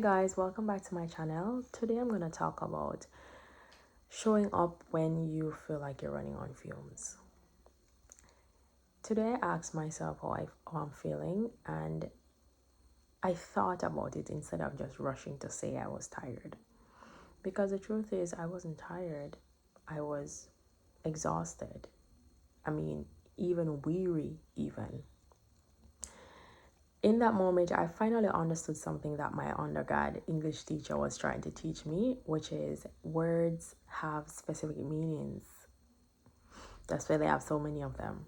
Hey guys, welcome back to my channel. Today I'm going to talk about showing up when you feel like you're running on fumes. Today I asked myself how I'm feeling, and I thought about it instead of just rushing to say I was tired. Because the truth is, I wasn't tired. I was exhausted. I mean, even weary even. In that moment, I finally understood something that my undergrad English teacher was trying to teach me, which is words have specific meanings. That's why they have so many of them.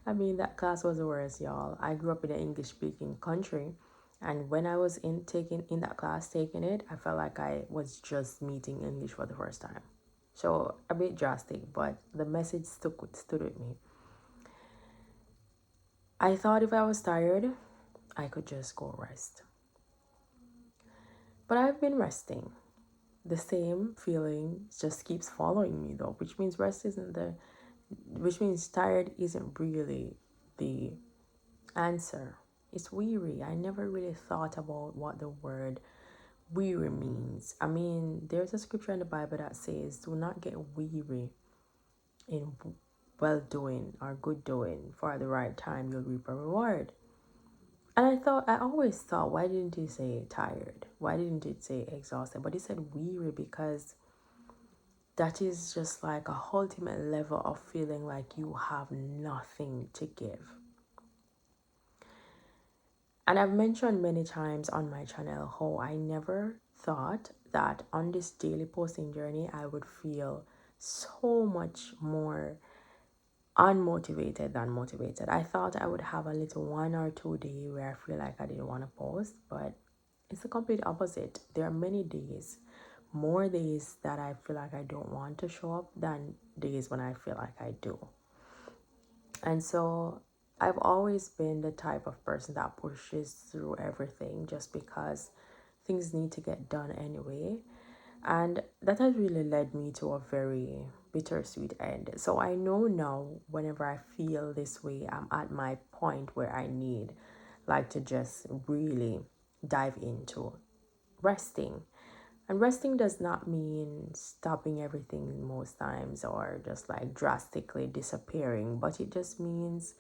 I mean, that class was the worst, y'all. I grew up in an English speaking country, and when I was in that class taking it, I felt like I was just meeting English for the first time. So a bit drastic, but the message stood with me. I thought if I was tired, I could just go rest. But I've been resting. The same feeling just keeps following me though, which means tired isn't really the answer. It's weary. I never really thought about what the word weary means. I mean, there's a scripture in the Bible that says, do not get weary in well doing or good doing, for at the right time you'll reap a reward. And I always thought, why didn't he say tired? Why didn't it say exhausted? But he said weary because that is just like a ultimate level of feeling like you have nothing to give. And I've mentioned many times on my channel how I never thought that on this daily posting journey, I would feel so much more unmotivated than motivated. I thought I would have a little 1 or 2 day where I feel like I didn't want to post, but it's the complete opposite. There are many days, more days that I feel like I don't want to show up than days when I feel like I do. And so I've always been the type of person that pushes through everything just because things need to get done anyway. And that has really led me to a very bittersweet end. So I know now whenever I feel this way, I'm at my point where I need like to just really dive into resting. And resting does not mean stopping everything most times or just like drastically disappearing, but it just means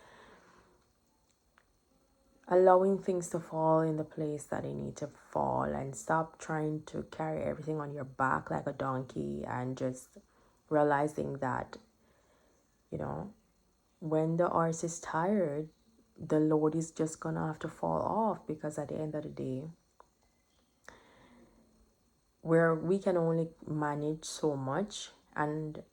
allowing things to fall in the place that they need to fall and stop trying to carry everything on your back like a donkey, and just realizing that, you know, when the horse is tired, the load is just gonna have to fall off, because at the end of the day, where we can only manage so much, and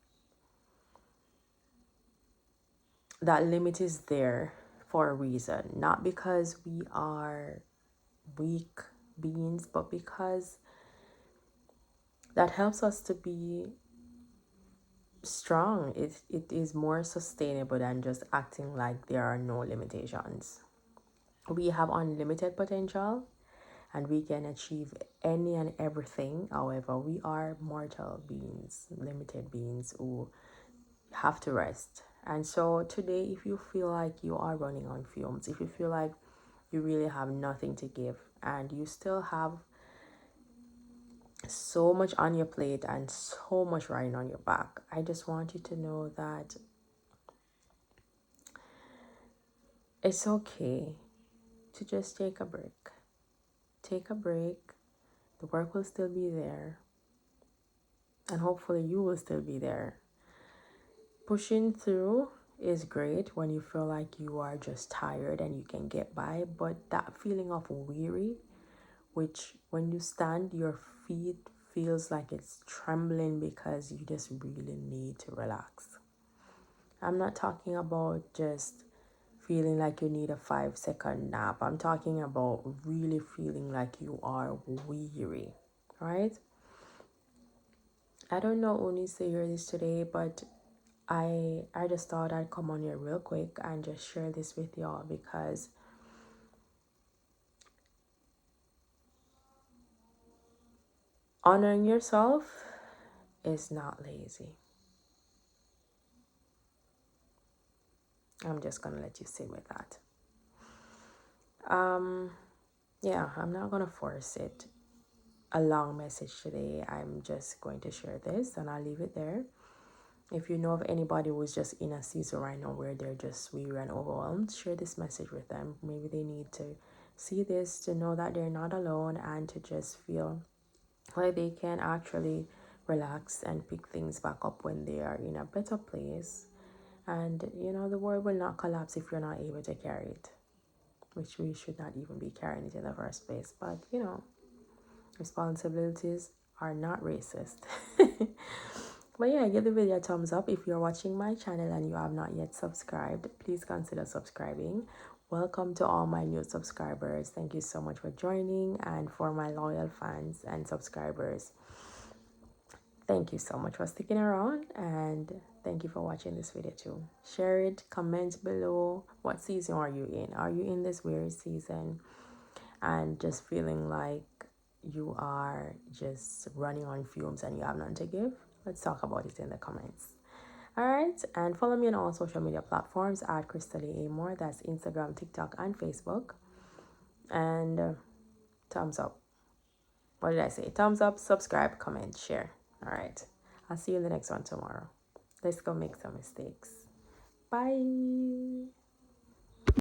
that limit is there for a reason, not because we are weak beings, but because that helps us to be strong. It is more sustainable than just acting like there are no limitations. We have unlimited potential and we can achieve any and everything. However, we are mortal beings, limited beings who have to rest. And so today, if you feel like you are running on fumes, if you feel like you really have nothing to give and you still have so much on your plate and so much riding on your back, I just want you to know that it's okay to just take a break. Take a break. The work will still be there. And hopefully you will still be there. Pushing through is great when you feel like you are just tired and you can get by. But that feeling of weary, which when you stand, your feet feels like it's trembling because you just really need to relax. I'm not talking about just feeling like you need a 5-second nap. I'm talking about really feeling like you are weary, right? I don't know who needs to hear this today, but I just thought I'd come on here real quick and just share this with y'all, because honoring yourself is not lazy. I'm just gonna let you sit with that. yeah, I'm not gonna force it a long message today. I'm just going to share this and I'll leave it there. If you know of anybody who's just in a season right now where they're just weary and overwhelmed, share this message with them. Maybe they need to see this to know that they're not alone and to just feel like they can actually relax and pick things back up when they are in a better place. And the world will not collapse if you're not able to carry it, which we should not even be carrying it in the first place. But responsibilities are not racist. But yeah, give the video a thumbs up. If you're watching my channel and you have not yet subscribed, please consider subscribing. Welcome to all my new subscribers. Thank you so much for joining, and for my loyal fans and subscribers, thank you so much for sticking around, and thank you for watching this video too. Share it, comment below. What season are you in? Are you in this weary season and just feeling like you are just running on fumes and you have nothing to give? Let's talk about it in the comments. All right, and follow me on all social media platforms at Khrista-Lee Amore. That's Instagram, TikTok, and Facebook. And thumbs up. What did I say? Thumbs up, subscribe, comment, share. All right, I'll see you in the next one tomorrow. Let's go make some mistakes. Bye.